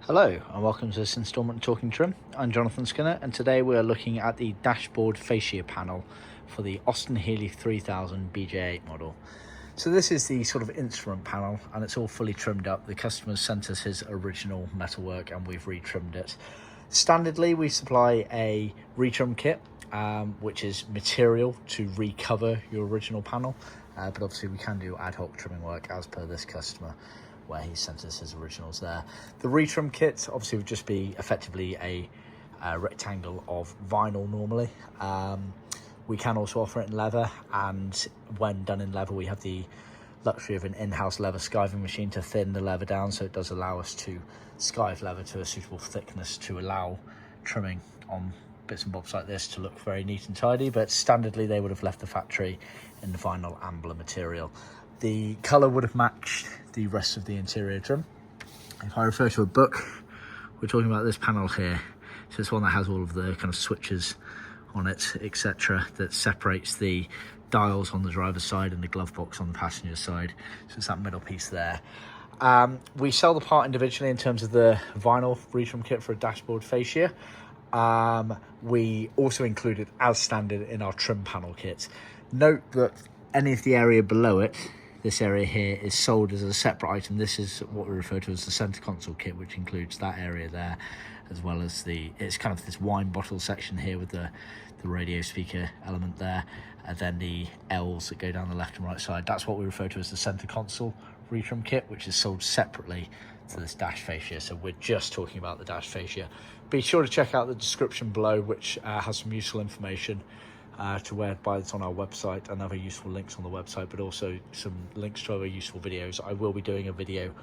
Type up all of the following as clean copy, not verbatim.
Hello and welcome to this instalment of Talking Trim. I'm Jonathon Skinner and today we are looking at the Dashboard Fascia Panel for the Austin Healey 3000 BJ8 model. So this is the sort of instrument panel and it's all fully trimmed up. The customer sent us his original metalwork and we've retrimmed it. Standardly we supply a retrim kit which is material to recover your original panel, but obviously we can do ad hoc trimming work as per this customer, where he sent us his originals there. The retrim kit obviously would just be effectively a rectangle of vinyl normally. We can also offer it in leather, and when done in leather we have the luxury of an in-house leather skiving machine to thin the leather down, so it does allow us to skive leather to a suitable thickness to allow trimming on bits and bobs like this to look very neat and tidy, but standardly they would have left the factory in the vinyl Ambla material. The colour would have matched the rest of the interior trim. If I refer to a book, we're talking about this panel here. So it's one that has all of the kind of switches on it, etc., that separates the dials on the driver's side and the glove box on the passenger side. So it's that middle piece there. We sell the part individually in terms of the vinyl retrim kit for a dashboard fascia. We also include it as standard in our trim panel kit. Note that any of the area below it, this area here, is sold as a separate item. This is what we refer to as the center console kit, which includes that area there, as well as it's kind of this wine bottle section here with the radio speaker element there, and then the L's that go down the left and right side. That's what we refer to as the center console retrim kit, which is sold separately to this dash fascia. So we're just talking about the dash fascia. Be sure to check out the description below, which has some useful information to where to buy it on our website and other useful links on the website, but also some links to other useful videos. I will be doing a video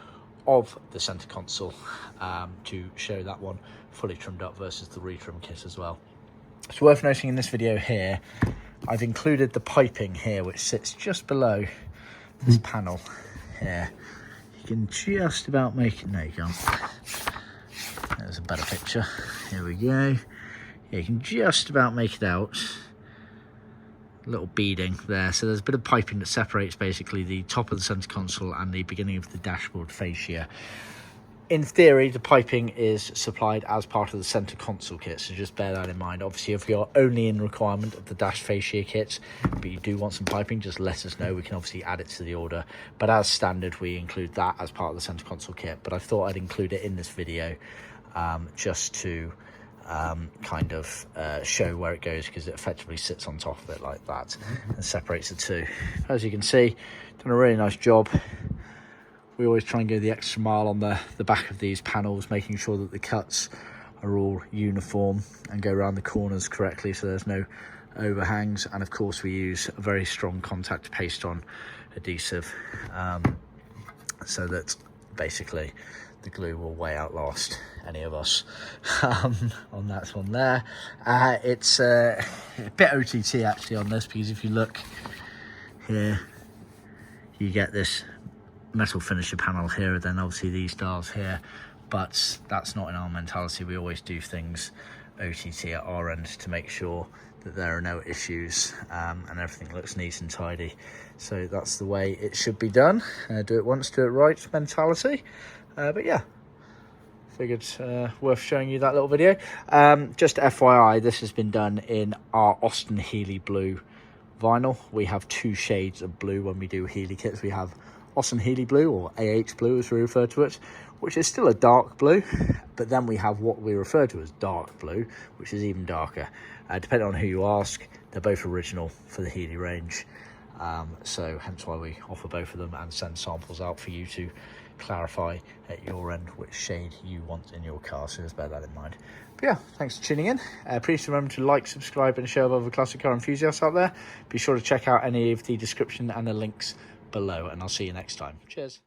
of the center console to show that one fully trimmed up versus the retrim kit as well. It's worth noting in this video here, I've included the piping here, which sits just below this panel here. You can just about make it, no you can't. There's a better picture. Here we go. Yeah, you can just about make it out. Little beading there, so there's a bit of piping that separates basically the top of the center console and the beginning of the dashboard fascia. In theory, the piping is supplied as part of the center console kit, so just bear that in mind. Obviously, if you're only in requirement of the dash fascia kit, but you do want some piping, just let us know. We can obviously add it to the order, but as standard, we include that as part of the center console kit. But I thought I'd include it in this video just to kind of show where it goes, because it effectively sits on top of it like that and separates the two. As you can see, done a really nice job. We always try and go the extra mile on the back of these panels, making sure that the cuts are all uniform and go around the corners correctly so there's no overhangs. And of course we use a very strong contact paste on adhesive so that basically the glue will way outlast any of us on that one there. It's a bit OTT actually on this, because if you look here you get this metal finisher panel here, then obviously these dials here, but that's not in our mentality. We always do things OTT at our end to make sure that there are no issues and everything looks neat and tidy. So that's the way it should be done. Do it once, do it right mentality. But yeah, figured worth showing you that little video. Just FYI, this has been done in our Austin Healey blue vinyl. We have two shades of blue when we do Healey kits. We have Austin Healey blue, or AH blue as we refer to it, which is still a dark blue, but then we have what we refer to as dark blue, which is even darker. Depending on who you ask, they're both original for the Healey range, so hence why we offer both of them and send samples out for you to clarify at your end which shade you want in your car, so just bear that in mind. But yeah, thanks for tuning in. Please remember to like, subscribe and share with other classic car enthusiasts out there. Be sure to check out any of the description and the links below, and I'll see you next time. Cheers.